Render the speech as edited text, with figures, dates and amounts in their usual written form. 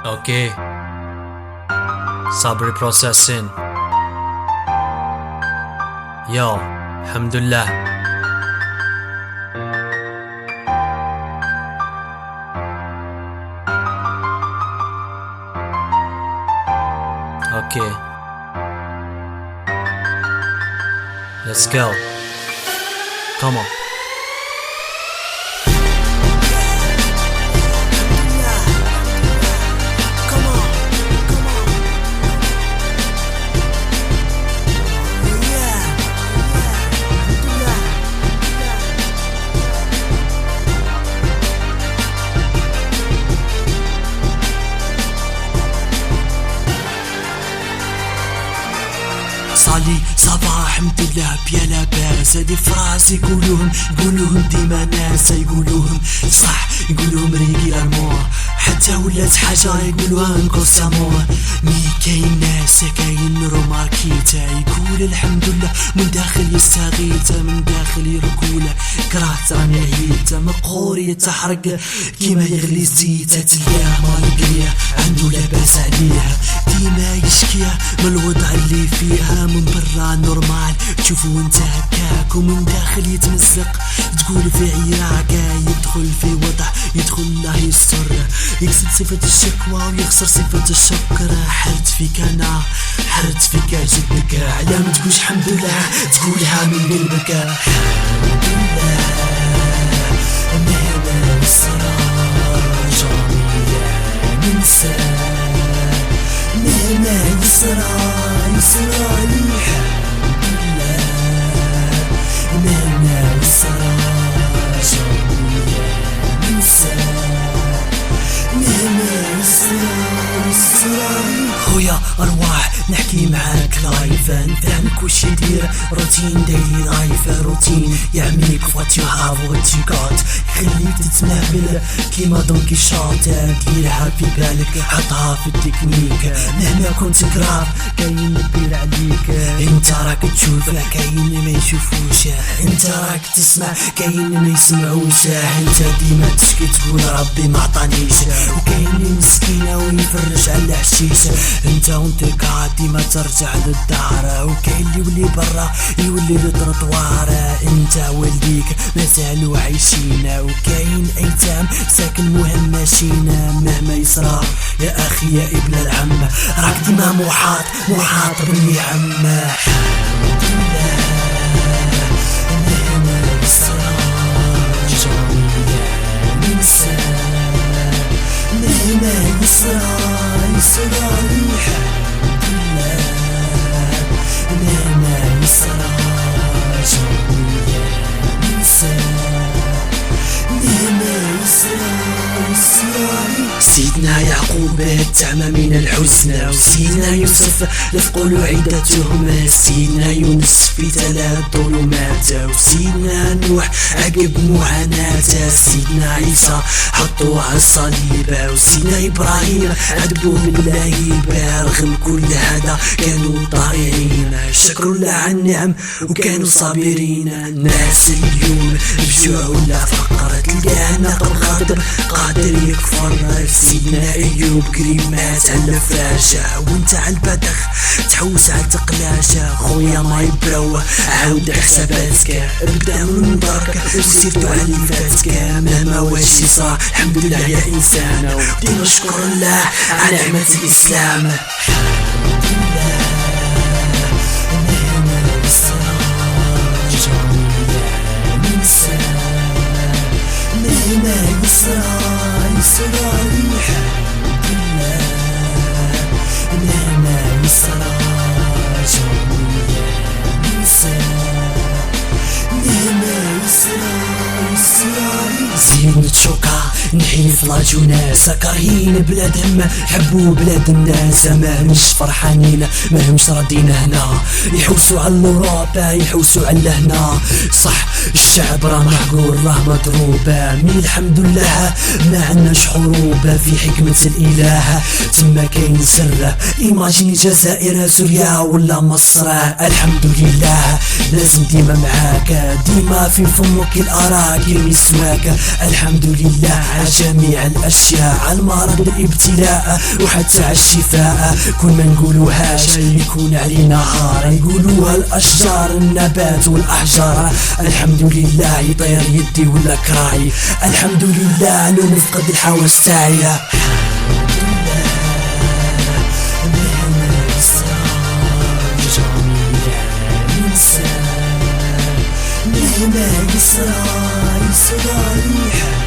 اوكي. صبري بروسيسين. يو الحمد لله. اوكي let's go. come on. صالي صباح الحمد لله بيا لاباس. هادي فراسي يقولوهم ديما ناس يقولوهم صح، يقولوهم ريغيلارمون، حتى ولات حاجة يقولوها انكونسامون. مي كاين ناس كاين روماركيتا يقول الحمد لله من داخل يستغيث، من داخل يرقول كرهت راني عييت مقهور يتحرق كيما يغلي الزيت. تلقاه مالقريه عنده لاباس عليها، ديما يشكيها من الوضع اللي فيها. من برا نورمال تشوفو انت هكاك، ومن داخل يتمزق تقول في عياقة. يدخل في وضع يدخل الله يستر، يكسب صفة الشكوى ويخسر صفة الشكر. حرت فيك انا حرت فيك جدك، على ما تقولش الحمد لله تقولها من قلبك. الحمد لله مهما وصرا جميلة ننسى، مهما يسرى لي الحمد لله. مهما يسرى جميلة ننسى، مهما يسرى لي. خويا ارواح نحكي معاك لايف، نفهمك وش يدير روتين دايلي لايف. روتين يعميك وات يو هاف وات يو غوت، يخليك تتنابل كيما دونكي شوت. ديرها في بالك حطها في التكنيك، مهما كنت كراف كاين يدير عليك. انت راك تشوف كاين ما يشوفوش، انت راك تسمع كاين ما يسمعوش. انت ديما تشكي تقول ربي ما عطانيش، وكاين مسكينة ويفرج على حشيش. انت وانت قاعد ديما ترجع للدار، وكاين اللي يولي برا يولي للتروطوار. انت والديك مازالوا عايشين، وكاين ايتام ساكن مهمشين. مهما يصرى يا اخي يا ابن العم، راك ديما محاط بالنعم. الحمد لله مهما يصرى جميلة ننسى، مهما يسرى لي الحمد لله. مهما يسرى جميلة ننسى، مهما يسرى لي. سيدنا يعقوب تعمى من الحزن، وسيدنا يوسف لثقلوا عدتهم. سيدنا يونس في 3 ظلمات، وسيدنا نوح عقب معاناة. سيدنا عيسى حطوه على الصليب، وسيدنا إبراهيم عذبوه باللهيب. رغم كل هذا كانوا طائعين، شكروا الله على النعم وكانوا صابرين. الناس اليوم بجوع ولا فقر، تلقاه ناقم غاضب قادر يكفر. سيدنا أيوب قريب مات على الفراشة، وانت على البدخ تحوس على التقلاشة. خويا ما يبراو عاود حساباتك، ابدا من بركة وسيرتو على اللي فاتك. مهما واش يصرى الحمد لله يا انسان، وديما نشكر الله على نعمة الاسلام. الحمد لله مهما يصرى جميلة ننسى، مهما يسرى لي الحمد لله. مهما يسرى جميلة ننسى، مهما يسرى لي. زين تشوكا نحيف لاجوناس، كارهين بلاد هم حبوا بلاد الناس. ماهمش فرحانين ماهمش راضين هنا، يحوسوا على اوروبا يحوسوا على هنا. صح الشعب راه محقور راه مضروب، مي الحمد لله ما عناش حروب. في حكمة الاله تما كاين سر، ايماجيني جزائر سوريا ولا مصر. الحمد لله لازم ديما معاك، ديما في فمك الاراك يسواك. الحمد لله على جميع الأشياء، على المرض الابتلاء وحتى على الشفاء. كل ما نقولوهاش يكون علينا عار، يقولوها الأشجار النبات والأحجار. الحمد لله يطير يدي ولا كراعي، الحمد لله لو نفقد الحواس تاعي. مهما يصرى يصرى لي